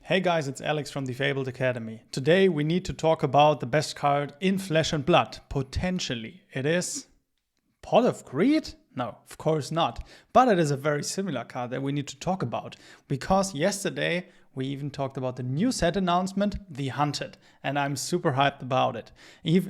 Hey guys, it's Alex from the Fabled Academy. Today we need to talk about the best card in Flesh and Blood. Potentially. It is Pot of Greed? No, of course not. But it is a very similar card that we need to talk about. Because yesterday we even talked about the new set announcement, The Hunted. And I'm super hyped about it.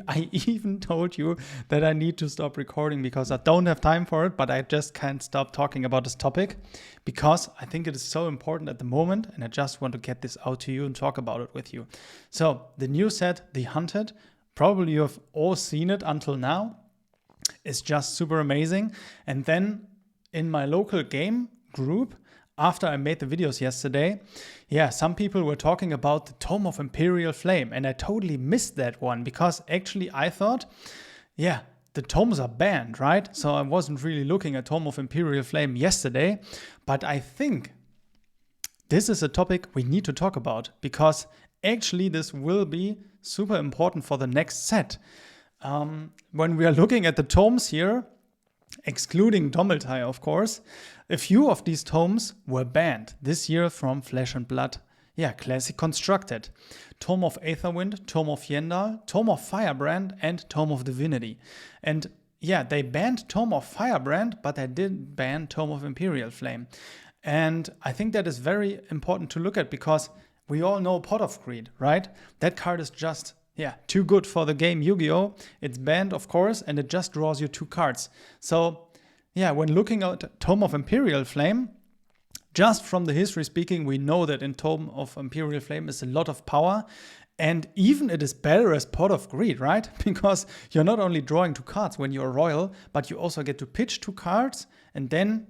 I even told you that I need to stop recording because I don't have time for it. But I just can't stop talking about this topic because I think it is so important at the moment. And I just want to get this out to you and talk about it with you. So the new set, The Hunted, probably you have all seen it until now. It's just super amazing. And then in my local game group, after I made the videos yesterday, some people were talking about the Tome of Imperial Flame. And I totally missed that one because actually I thought, the tomes are banned, right? So I wasn't really looking at Tome of Imperial Flame yesterday. But I think this is a topic we need to talk about because actually this will be super important for the next set. When we are looking at the tomes here, excluding Dommeltai, of course, a few of these tomes were banned this year from Flesh and Blood. Classic constructed. Tome of Aetherwind, Tome of Yendal, Tome of Firebrand, and Tome of Divinity. And they banned Tome of Firebrand, but they didn't ban Tome of Imperial Flame. And I think that is very important to look at because we all know Pot of Greed, right? That card is just too good for the game Yu-Gi-Oh! It's banned, of course, and it just draws you 2 cards. So, when looking at Tome of Imperial Flame, just from the history speaking, we know that in Tome of Imperial Flame is a lot of power. And even it is better as Pot of Greed, right? Because you're not only drawing 2 cards when you're royal, but you also get to pitch 2 cards and then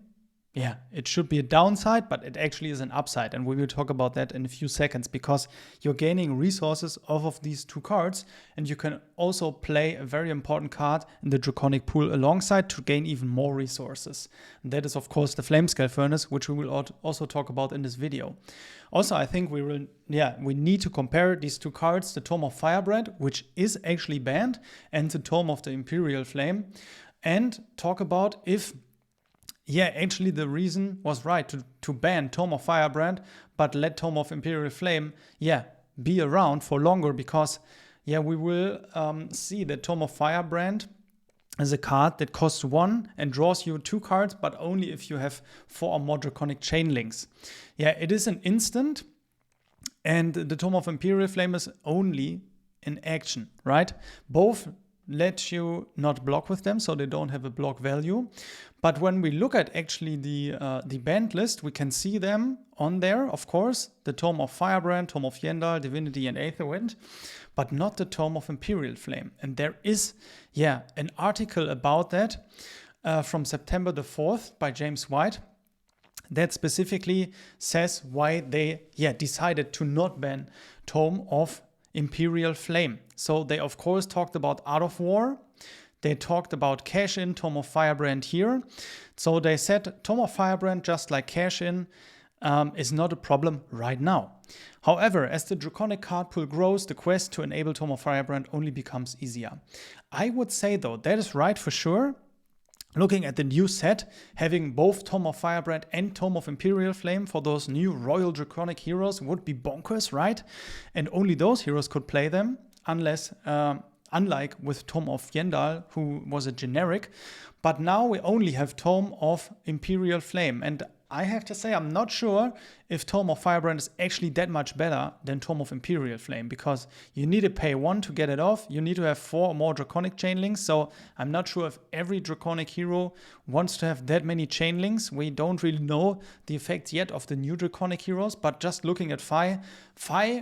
it should be a downside, but it actually is an upside. And we will talk about that in a few seconds because you're gaining resources off of these 2 cards. And you can also play a very important card in the Draconic pool alongside to gain even more resources. And that is, of course, the Flamescale Furnace, which we will also talk about in this video. Also, I think we need to compare these 2 cards, the Tome of Firebrand, which is actually banned, and the Tome of the Imperial Flame, and talk about if actually the reason was right to ban Tome of Firebrand, but let Tome of Imperial Flame, be around for longer because, we will see that Tome of Firebrand is a card that costs 1 and draws you 2 cards, but only if you have 4 or more Draconic Chain Links. It is an instant, and the Tome of Imperial Flame is only in action, right? Both let you not block with them, so they don't have a block value. But when we look at actually the banned list, we can see them on there, of course, the Tome of Firebrand, Tome of Yendal, Divinity, and Aetherwind, but not the Tome of Imperial Flame. And there is, an article about that from September the 4th by James White that specifically says why they decided to not ban Tome of Imperial Flame. So they, of course, talked about Art of War. They talked about Cash-In, Tome of Firebrand here. So they said Tome of Firebrand, just like Cash-In, is not a problem right now. However, as the Draconic card pool grows, the quest to enable Tome of Firebrand only becomes easier. I would say, though, that is right for sure. Looking at the new set, having both Tome of Firebrand and Tome of Imperial Flame for those new Royal Draconic heroes would be bonkers, right? And only those heroes could play them, unless, unlike with Tome of Yendal, who was a generic. But now we only have Tome of Imperial Flame. And I have to say, I'm not sure if Tome of Firebrand is actually that much better than Tome of Imperial Flame, because you need to pay 1 to get it off. You need to have 4 or more Draconic Chain Links. So I'm not sure if every Draconic hero wants to have that many Chain Links. We don't really know the effects yet of the new Draconic heroes, but just looking at Fi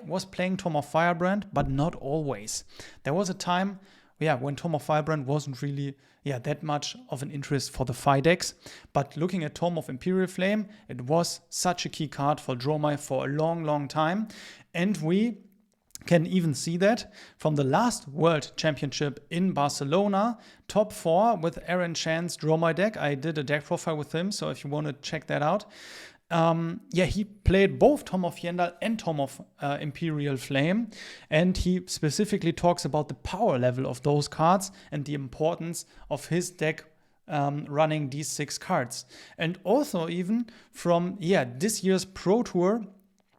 was playing Tome of Firebrand, but not always. There was a time when Tome of Firebrand wasn't really that much of an interest for the Fi decks. But looking at Tome of Imperial Flame, it was such a key card for Dromai for a long, long time. And we can even see that from the last World Championship in Barcelona, top 4 with Aaron Chan's Dromai deck. I did a deck profile with him, so if you want to check that out. He played both Tome of Yendal and Tome of Imperial Flame, and he specifically talks about the power level of those cards and the importance of his deck running these 6 cards. And also even from this year's Pro Tour,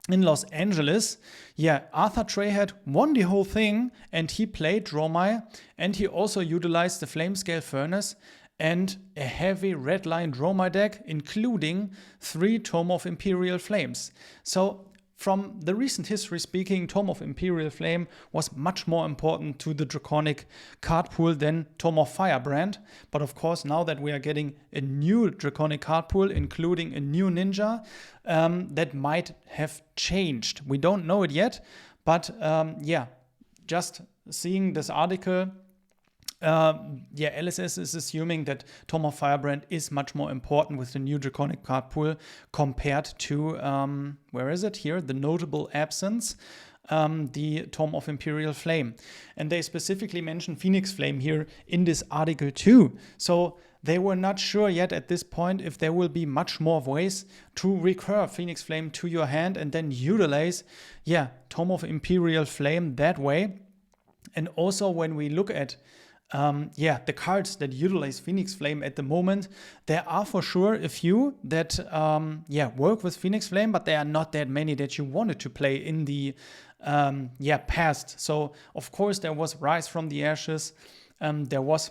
in Los Angeles, yeah, Arthur Treyhead won the whole thing, and he played Dromai, and he also utilized the Flamescale Furnace and a heavy redline Dromai deck, including 3 Tome of Imperial Flames. So from the recent history speaking, Tome of Imperial Flame was much more important to the Draconic card pool than Tome of Firebrand. But of course, now that we are getting a new Draconic card pool, including a new ninja, that might have changed. We don't know it yet, but yeah, just seeing this article, yeah, LSS is assuming that Tome of Firebrand is much more important with the new Draconic card pool compared to, where is it here? The Notable Absence, the Tome of Imperial Flame. And they specifically mention Phoenix Flame here in this article too. So they were not sure yet at this point if there will be much more ways to recur Phoenix Flame to your hand and then utilize, yeah, Tome of Imperial Flame that way. And also when we look at yeah, the cards that utilize Phoenix Flame at the moment, there are for sure a few that yeah, work with Phoenix Flame, but there are not that many that you wanted to play in the yeah, past. So of course there was Rise from the Ashes, there was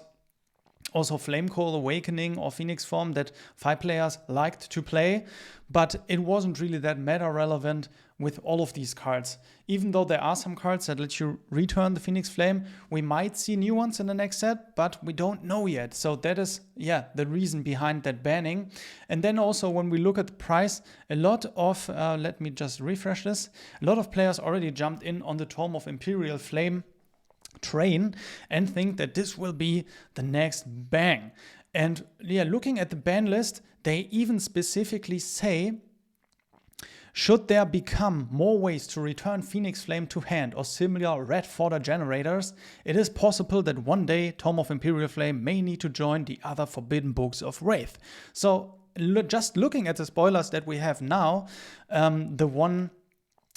also Flamecoil Awakening or Phoenix Form that 5 players liked to play, but it wasn't really that meta relevant with all of these cards. Even though there are some cards that let you return the Phoenix Flame, we might see new ones in the next set, but we don't know yet. So that is, yeah, the reason behind that banning. And then also when we look at the price, a lot of, let me just refresh this, a lot of players already jumped in on the Tome of Imperial Flame train and think that this will be the next bang. And yeah, looking at the ban list, they even specifically say, should there become more ways to return Phoenix Flame to hand or similar red fodder generators, it is possible that one day Tome of Imperial Flame may need to join the other forbidden books of Wraith. So just looking at the spoilers that we have now, the one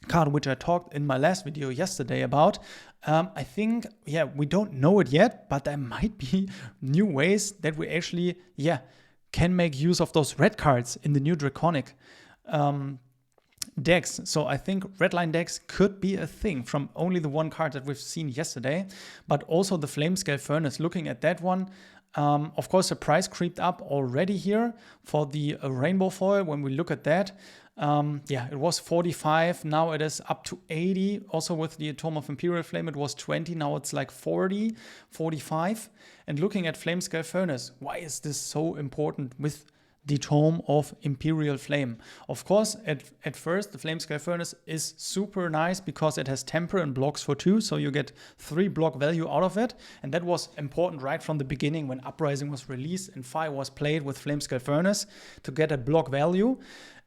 card which I talked in my last video yesterday about, I think, yeah, we don't know it yet, but there might be new ways that we actually, yeah, can make use of those red cards in the new Draconic decks. So I think redline decks could be a thing from only the one card that we've seen yesterday, but also the Flamescale Furnace. Looking at that one, of course, the price creeped up already here for the rainbow foil. When we look at that, yeah, it was 45. Now it is up to 80. Also with the Tome of Imperial Flame, it was 20. Now it's like 40, 45. And looking at Flamescale Furnace, why is this so important with the Tome of Imperial Flame? Of course, at first, the Flamescale Furnace is super nice because it has temper and blocks for 2, so you get 3 block value out of it. And that was important right from the beginning when Uprising was released and Fire was played with Flamescale Furnace to get a block value.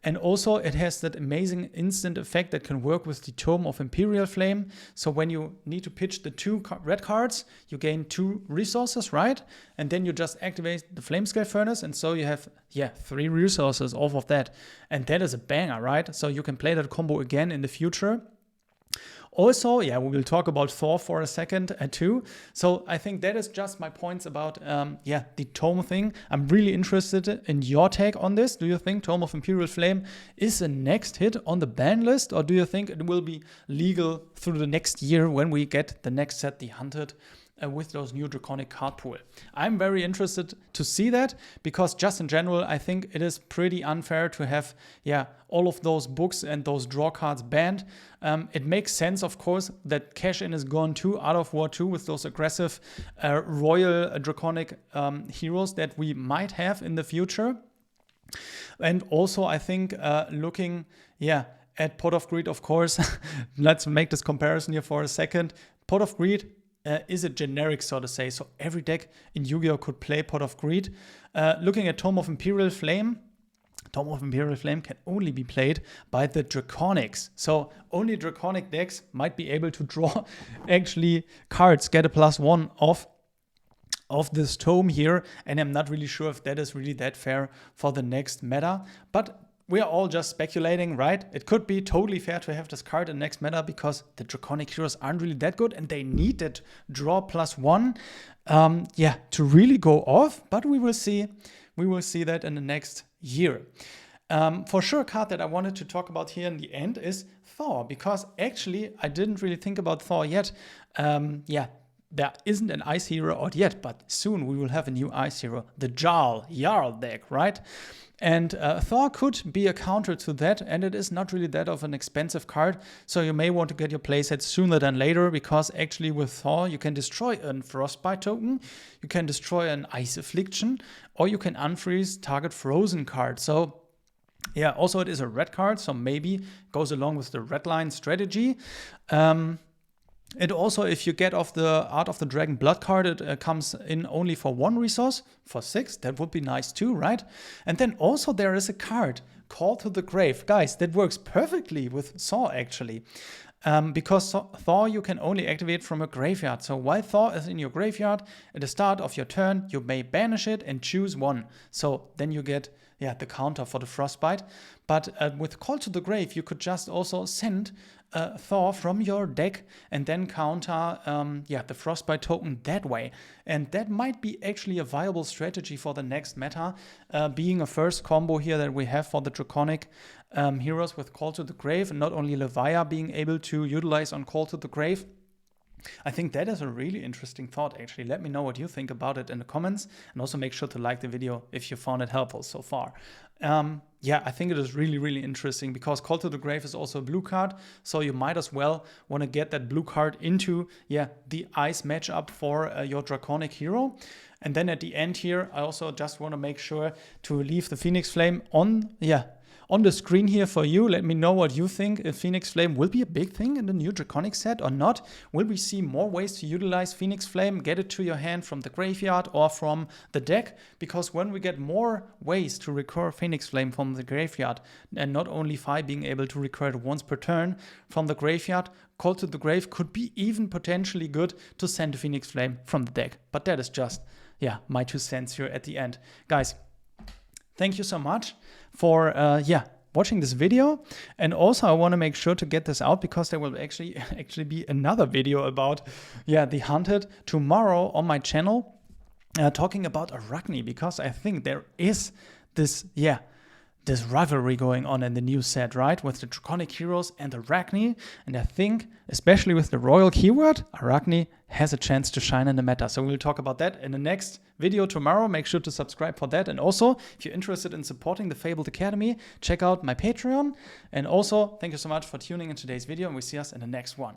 And also it has that amazing instant effect that can work with the Tome of Imperial Flame. So when you need to pitch the 2 red cards, you gain 2 resources, right? And then you just activate the Flamescale Furnace, and so you have, yeah, 3 resources off of that. And that is a banger, right? So you can play that combo again in the future. Also, yeah, we will talk about Thor for a second too. So I think that is just my points about, yeah, the Tome thing. I'm really interested in your take on this. Do you think Tome of Imperial Flame is the next hit on the ban list? Or do you think it will be legal through the next year when we get the next set, the Hunted, with those new Draconic card pool? I'm very interested to see that, because just in general, I think it is pretty unfair to have, yeah, all of those books and those draw cards banned. It makes sense, of course, that cash-in is gone too out of War 2 with those aggressive royal Draconic heroes that we might have in the future. And also, I think looking, yeah, at Pot of Greed, of course, let's make this comparison here for a second. Pot of Greed is a generic, so to say. So every deck in Yu-Gi-Oh! Could play Pot of Greed. Looking at Tome of Imperial Flame, Tome of Imperial Flame can only be played by the Draconics. So only Draconic decks might be able to draw actually cards, get a +1 of this tome here. And I'm not really sure if that is really that fair for the next meta. But we are all just speculating, right? It could be totally fair to have this card in next meta because the Draconic heroes aren't really that good and they need that draw +1, yeah, to really go off. But we will see. We will see that in the next year. For sure, a card that I wanted to talk about here in the end is Thor, because actually I didn't really think about Thor yet. Yeah, there isn't an ice hero out yet, but soon we will have a new ice hero, the Jarl deck, right? And Thor could be a counter to that, and it is not really that of an expensive card, so you may want to get your playset sooner than later, because actually with Thor you can destroy a Frostbite token, you can destroy an Ice Affliction, or you can unfreeze target frozen card. So yeah, also it is a red card, so maybe goes along with the red line strategy. It also, if you get off the Art of the Dragon Blood card, it comes in only for 1 resource, for 6. That would be nice too, right? And then also there is a card, Call to the Grave. Guys, that works perfectly with Thor actually. Because Thor you can only activate from a graveyard. So while Thor is in your graveyard, at the start of your turn, you may banish it and choose 1. So then you get the counter for the Frostbite. But with Call to the Grave, you could just also send Thor from your deck and then counter the Frostbite token that way. And that might be actually a viable strategy for the next meta, being a first combo here that we have for the Draconic heroes with Call to the Grave, and not only Levia being able to utilize on Call to the Grave. I think that is a really interesting thought, actually. Let me know what you think about it in the comments, and also make sure to like the video if you found it helpful so far. I think it is really, really interesting, because Call to the Grave is also a blue card, so you might as well want to get that blue card into the ice matchup for your Draconic hero. And then at the end here, I also just want to make sure to leave the Phoenix Flame on the screen here for you. Let me know what you think. If Phoenix Flame will be a big thing in the new Draconic set or not. Will we see more ways to utilize Phoenix Flame, get it to your hand from the graveyard or from the deck? Because when we get more ways to recur Phoenix Flame from the graveyard, and not only Fi being able to recur it once per turn from the graveyard, Call to the Grave could be even potentially good to send Phoenix Flame from the deck. But that is just, my 2 cents here at the end. Guys, thank you so much for watching this video. And also I want to make sure to get this out, because there will actually be another video about the Hunted tomorrow on my channel, talking about Arachne, because I think there is this rivalry going on in the new set, right? With the Draconic heroes and Arachne. And I think, especially with the royal keyword, Arachne has a chance to shine in the meta. So we'll talk about that in the next video tomorrow. Make sure to subscribe for that. And also, if you're interested in supporting the Fabled Academy, check out my Patreon. And also, thank you so much for tuning in today's video, and we see us in the next one.